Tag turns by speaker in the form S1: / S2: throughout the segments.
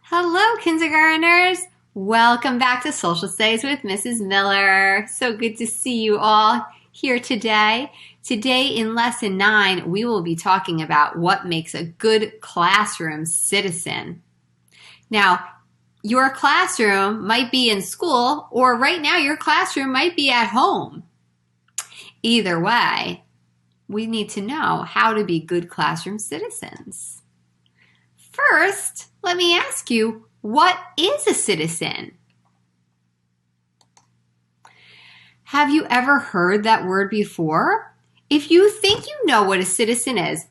S1: Hello, kindergartners. Welcome back to Social Studies with Mrs. Miller. So good to see you all here today. Today in Lesson 9, we will be talking about what makes a good classroom citizen. Now, your classroom might be in school, or right now your classroom might be at home. Either way, we need to know how to be good classroom citizens. First, let me ask you, what is a citizen? Have you ever heard that word before? If you think you know what a citizen is,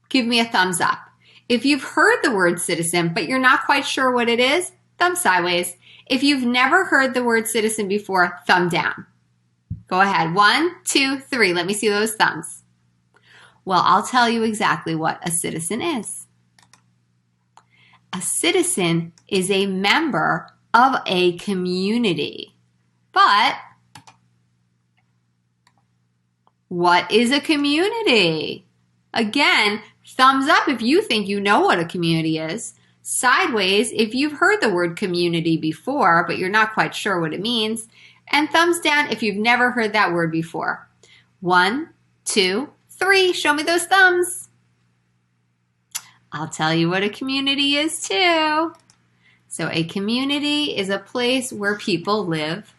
S1: give me a thumbs up. If you've heard the word citizen, but you're not quite sure what it is, thumb sideways. If you've never heard the word citizen before, thumb down. Go ahead. 1, 2, 3. Let me see those thumbs. Well, I'll tell you exactly what a citizen is. A citizen is a member of a community. But what is a community? Again, thumbs up if you think you know what a community is. Sideways if you've heard the word community before, but you're not quite sure what it means. And thumbs down if you've never heard that word before. 1, 2, 3. Show me those thumbs. I'll tell you what a community is too. So a community is a place where people live,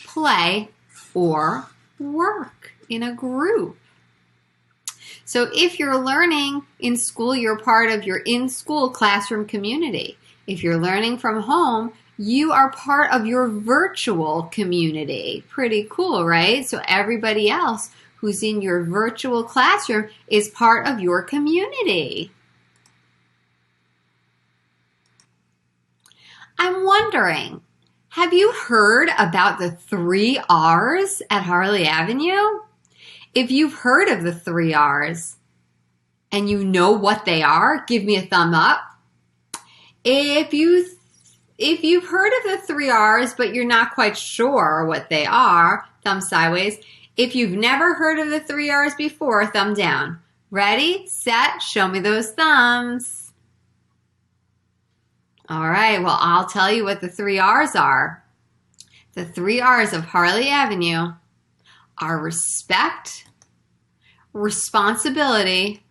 S1: play, or work in a group. So if you're learning in school, you're part of your in-school classroom community. If you're learning from home, you are part of your virtual community. Pretty cool, right? So everybody else who's in your virtual classroom is part of your community. I'm wondering, have you heard about the 3 R's at Harley Avenue? If you've heard of the 3 R's and you know what they are, give me a thumb up. If you've heard of the 3 R's but you're not quite sure what they are, thumb sideways. If you've never heard of the 3 R's before, thumb down. Ready, set, show me those thumbs. All right, well, I'll tell you what the 3 R's are. The 3 R's of Harley Avenue are respect, responsibility,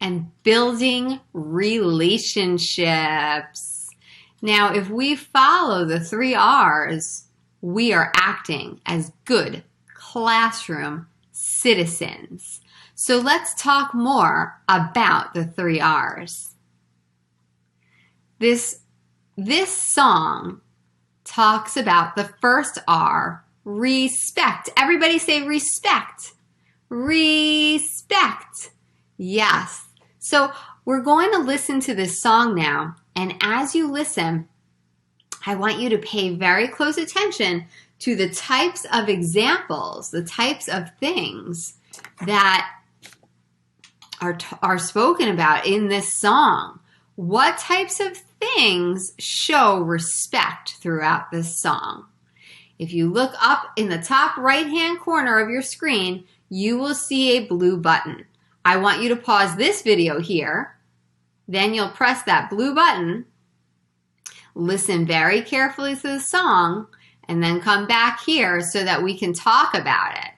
S1: and building relationships. Now, if we follow the 3 R's, we are acting as good classroom citizens. So let's talk more about the 3 R's. This song talks about the first R, respect. Everybody say respect. Respect. Yes. So we're going to listen to this song now. And as you listen, I want you to pay very close attention to the types of examples, the types of things that are spoken about in this song. What types of things show respect throughout this song? If you look up in the top right-hand corner of your screen, you will see a blue button. I want you to pause this video here. Then you'll press that blue button, listen very carefully to the song, and then come back here so that we can talk about it.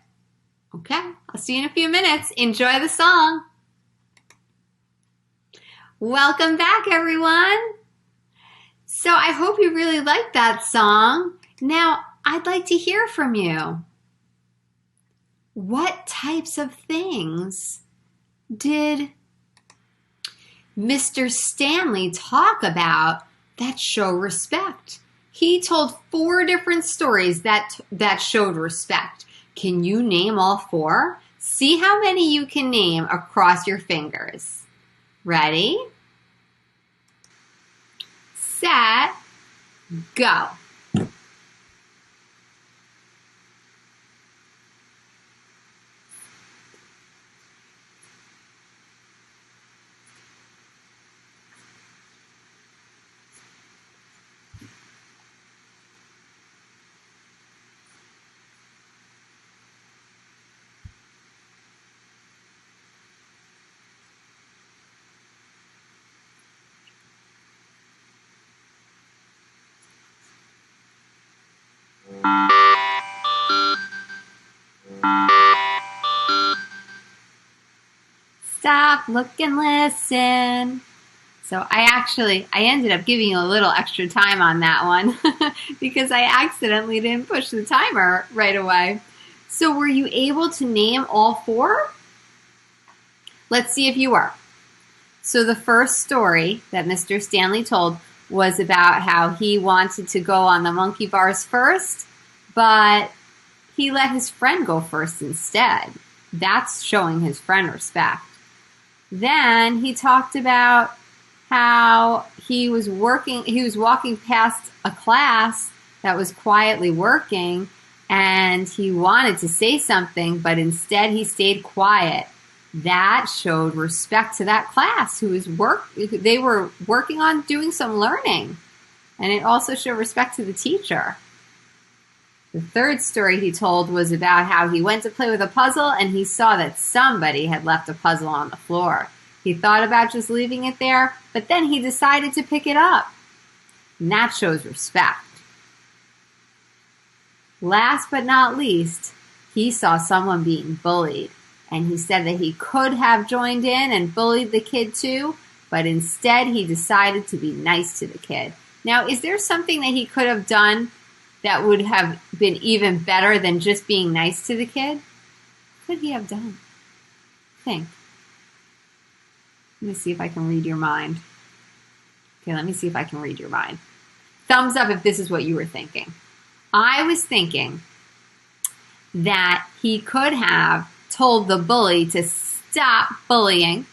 S1: Okay, I'll see you in a few minutes. Enjoy the song. Welcome back, everyone. So I hope you really liked that song. Now, I'd like to hear from you. What types of things did Mr. Stanley talk about that show respect? He told 4 different stories that showed respect. Can you name all 4? See how many you can name across your fingers. Ready, set, go. look, and listen. So I ended up giving you a little extra time on that one because I accidentally didn't push the timer right away. So were you able to name all 4? Let's see if you were. So the first story that Mr. Stanley told was about how he wanted to go on the monkey bars first, but he let his friend go first instead. That's showing his friend respect. Then he talked about how he was walking past a class that was quietly working, and he wanted to say something, but instead he stayed quiet. That showed respect to that class they were working on doing some learning. And it also showed respect to the teacher. The third story he told was about how he went to play with a puzzle and he saw that somebody had left a puzzle on the floor. He thought about just leaving it there, but then he decided to pick it up. And that shows respect. Last but not least, he saw someone being bullied. And he said that he could have joined in and bullied the kid too, but instead he decided to be nice to the kid. Now, is there something that he could have done that would have been even better than just being nice to the kid? What could he have done? Think. Let me see if I can read your mind. Okay, let me see if I can read your mind. Thumbs up if this is what you were thinking. I was thinking that he could have told the bully to stop bullying,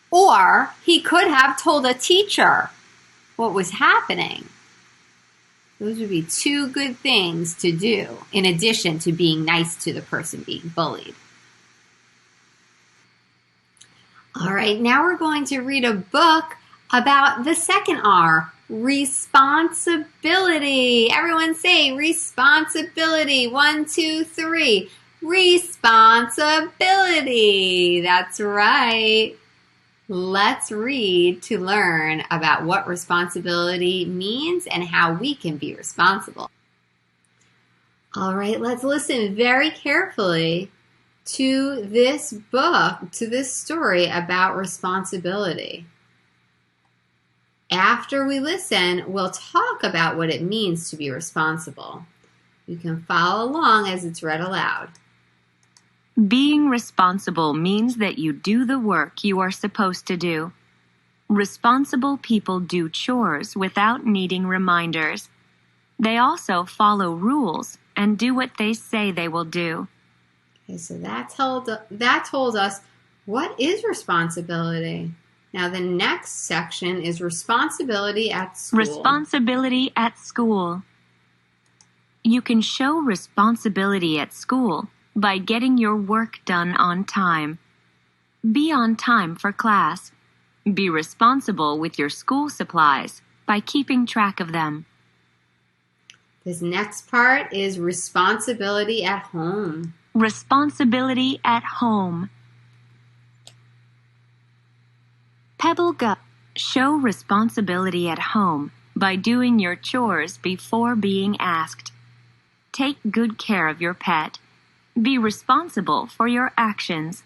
S1: or he could have told a teacher what was happening. Those would be 2 good things to do in addition to being nice to the person being bullied. All right, now we're going to read a book about the second R, responsibility. Everyone say responsibility. 1, 2, 3. Responsibility. That's right. Let's read to learn about what responsibility means and how we can be responsible. All right, let's listen very carefully to this book, to this story about responsibility. After we listen, we'll talk about what it means to be responsible. You can follow along as it's read aloud.
S2: Being responsible means that you do the work you are supposed to do. Responsible people do chores without needing reminders. They also follow rules and do what they say they will do.
S1: Okay, so that told us what is responsibility. Now the next section is responsibility at school.
S2: Responsibility at school. You can show responsibility at school by getting your work done on time. Be on time for class. Be responsible with your school supplies by keeping track of them.
S1: This next part is responsibility at home.
S2: Responsibility at home. Pebble Go. Show responsibility at home by doing your chores before being asked. Take good care of your pet. Be responsible for your actions.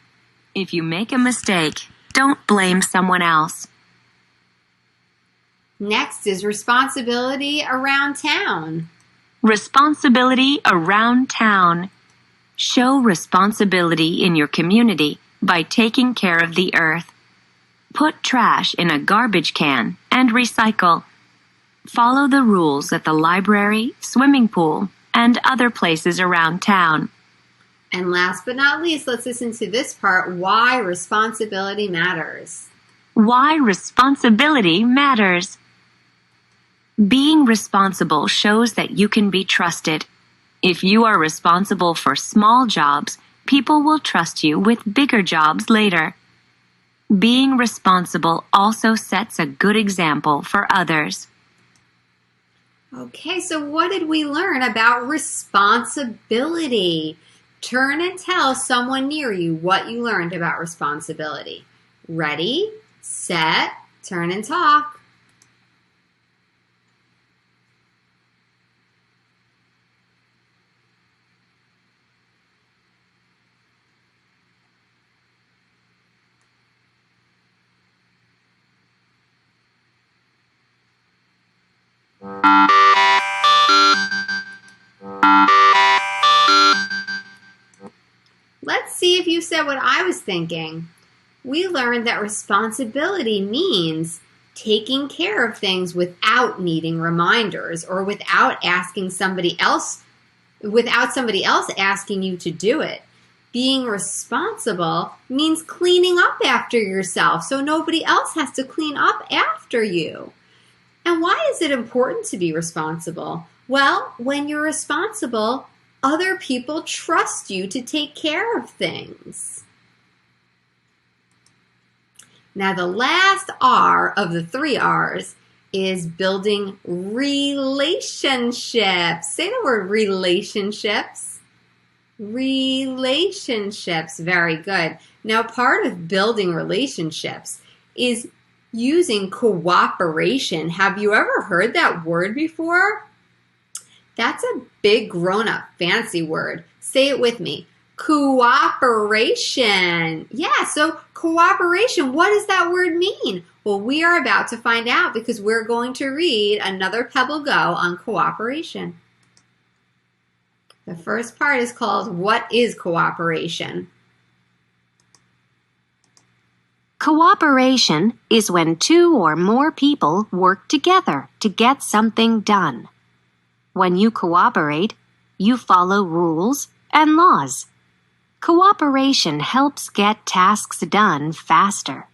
S2: If you make a mistake, don't blame someone else.
S1: Next is responsibility around town.
S2: Responsibility around town. Show responsibility in your community by taking care of the earth. Put trash in a garbage can and recycle. Follow the rules at the library, swimming pool, and other places around town.
S1: And last but not least, let's listen to this part, why responsibility matters.
S2: Why responsibility matters. Being responsible shows that you can be trusted. If you are responsible for small jobs, people will trust you with bigger jobs later. Being responsible also sets a good example for others.
S1: Okay, so what did we learn about responsibility? Turn and tell someone near you what you learned about responsibility. Ready, set, turn and talk. see if you said what I was thinking. We learned that responsibility means taking care of things without needing reminders or without somebody else asking you to do it. Being responsible means cleaning up after yourself so nobody else has to clean up after you. And why is it important to be responsible? Well, when you're responsible, other people trust you to take care of things. Now, the last R of the 3 R's is building relationships. Say the word relationships. Relationships. Very good. Now, part of building relationships is using cooperation. Have you ever heard that word before? That's a big grown-up fancy word. Say it with me. Cooperation. Yeah, so cooperation, what does that word mean? Well, we are about to find out because we're going to read another Pebble Go on cooperation. The first part is called, What is Cooperation?
S2: Cooperation is when 2 or more people work together to get something done. When you cooperate, you follow rules and laws. Cooperation helps get tasks done faster.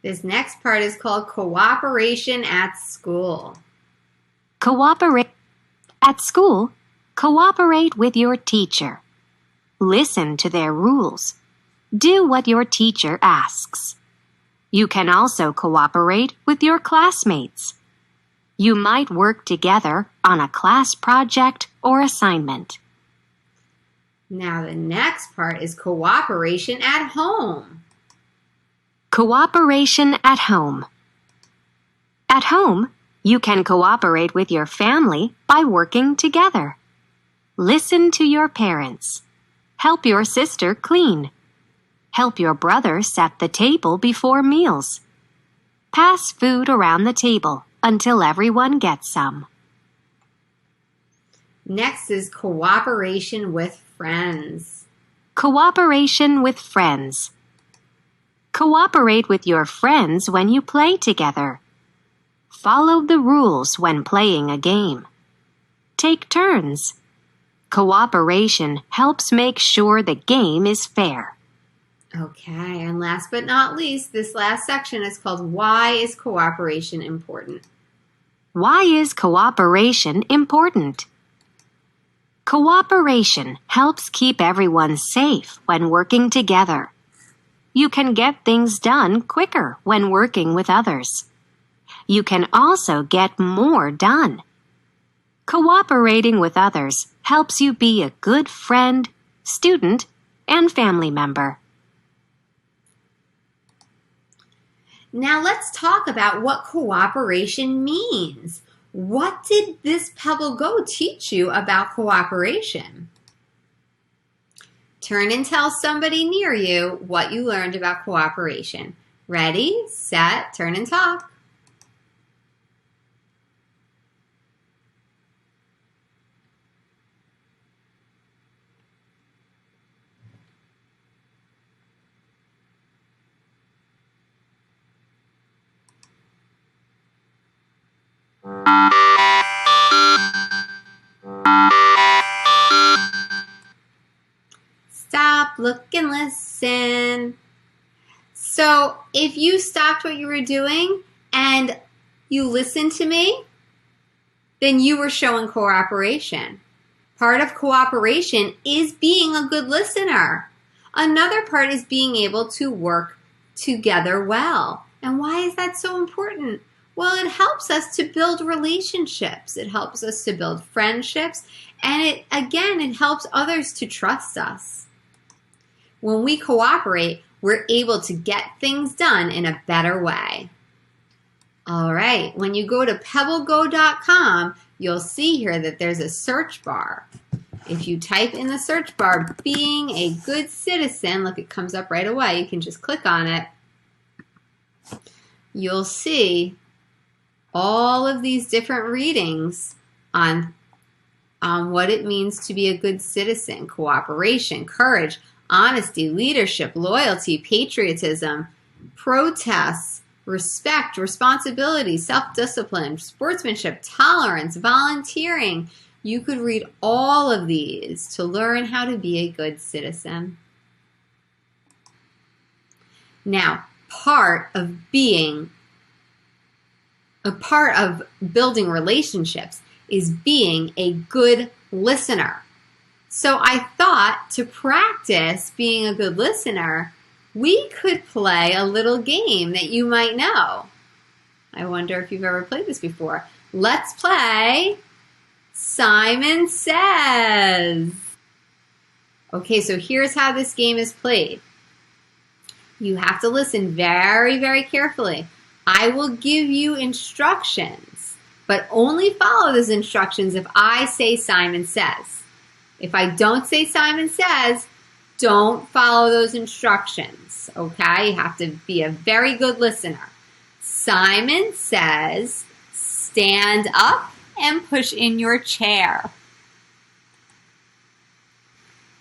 S1: This next part is called cooperation at school.
S2: At school, cooperate with your teacher. Listen to their rules. Do what your teacher asks. You can also cooperate with your classmates. You might work together on a class project or assignment.
S1: Now the next part is cooperation at home.
S2: Cooperation at home. At home, you can cooperate with your family by working together. Listen to your parents. Help your sister clean. Help your brother set the table before meals. Pass food around the table until everyone gets some.
S1: Next is cooperation with friends.
S2: Cooperation with friends. Cooperate with your friends when you play together. Follow the rules when playing a game. Take turns. Cooperation helps make sure the game is fair.
S1: Okay, and last but not least, this last section is called Why is Cooperation Important?
S2: Why is cooperation important? Cooperation helps keep everyone safe when working together. You can get things done quicker when working with others. You can also get more done. Cooperating with others helps you be a good friend, student, and family member.
S1: Now let's talk about what cooperation means. What did this Pebble Go teach you about cooperation? Turn and tell somebody near you what you learned about cooperation. Ready, set, turn and talk. Stop, look, and listen. So if you stopped what you were doing and you listened to me, then you were showing cooperation. Part of cooperation is being a good listener. Another part is being able to work together well. And why is that so important? Well, it helps us to build relationships. It helps us to build friendships. And it helps others to trust us. When we cooperate, we're able to get things done in a better way. All right, when you go to pebblego.com, you'll see here that there's a search bar. If you type in the search bar, being a good citizen, look, it comes up right away. You can just click on it. You'll see all of these different readings on what it means to be a good citizen, cooperation, courage, honesty, leadership, loyalty, patriotism, protests, respect, responsibility, self-discipline, sportsmanship, tolerance, volunteering. You could read all of these to learn how to be a good citizen. Now, part of building relationships is being a good listener. So I thought to practice being a good listener, we could play a little game that you might know. I wonder if you've ever played this before. Let's play Simon Says. Okay, so here's how this game is played. You have to listen very, very carefully. I will give you instructions, but only follow those instructions if I say Simon Says. If I don't say Simon Says, don't follow those instructions, okay? You have to be a very good listener. Simon says, stand up and push in your chair.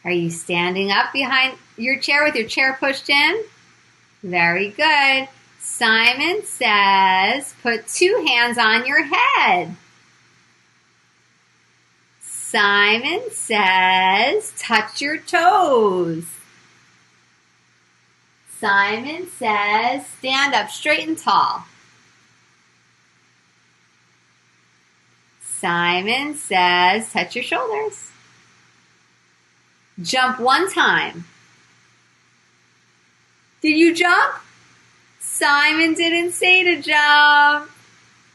S1: Are you standing up behind your chair with your chair pushed in? Very good. Simon says, put 2 hands on your head. Simon says, touch your toes. Simon says, stand up straight and tall. Simon says, touch your shoulders. Jump 1 time. Did you jump? Simon didn't say to jump.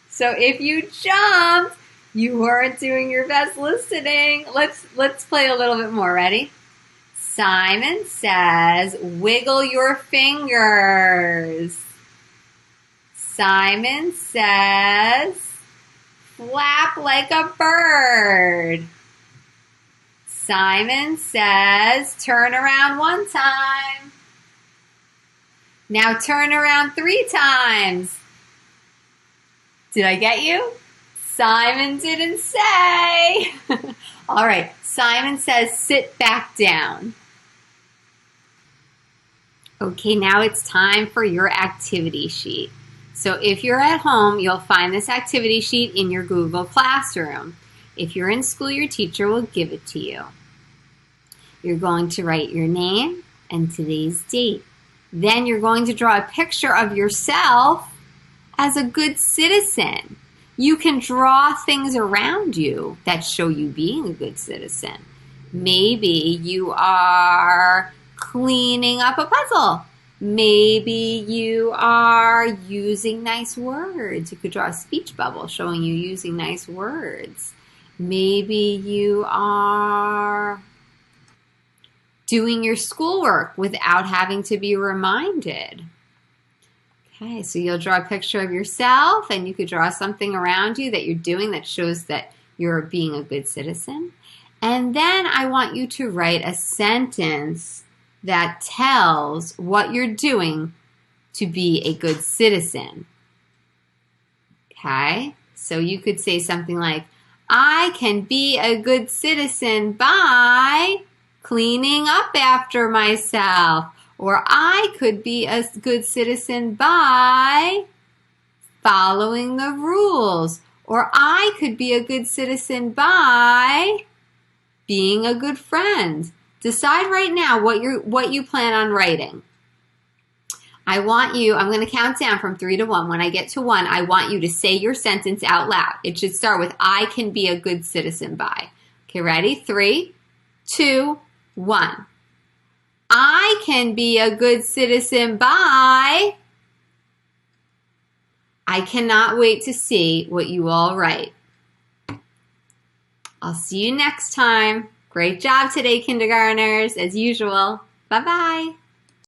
S1: So if you jumped, you weren't doing your best listening. Let's play a little bit more. Ready? Simon says, wiggle your fingers. Simon says, flap like a bird. Simon says, turn around 1 time. Now turn around 3 times. Did I get you? Simon didn't say. All right, Simon says, sit back down. Okay, now it's time for your activity sheet. So if you're at home, you'll find this activity sheet in your Google Classroom. If you're in school, your teacher will give it to you. You're going to write your name and today's date. Then you're going to draw a picture of yourself as a good citizen. You can draw things around you that show you being a good citizen. Maybe you are cleaning up a puzzle. Maybe you are using nice words. You could draw a speech bubble showing you using nice words. Maybe you are doing your schoolwork without having to be reminded. Okay, so you'll draw a picture of yourself and you could draw something around you that you're doing that shows that you're being a good citizen. And then I want you to write a sentence that tells what you're doing to be a good citizen. Okay, so you could say something like, I can be a good citizen by cleaning up after myself. Or I could be a good citizen by following the rules. Or I could be a good citizen by being a good friend. Decide right now what you plan on writing. I'm going to count down from 3 to 1. When I get to 1, I want you to say your sentence out loud. It should start with, I can be a good citizen by. Okay, ready? 3, 2, 1. I can be a good citizen by. I cannot wait to see what you all write. I'll see you next time. Great job today, kindergartners, as usual. Bye-bye.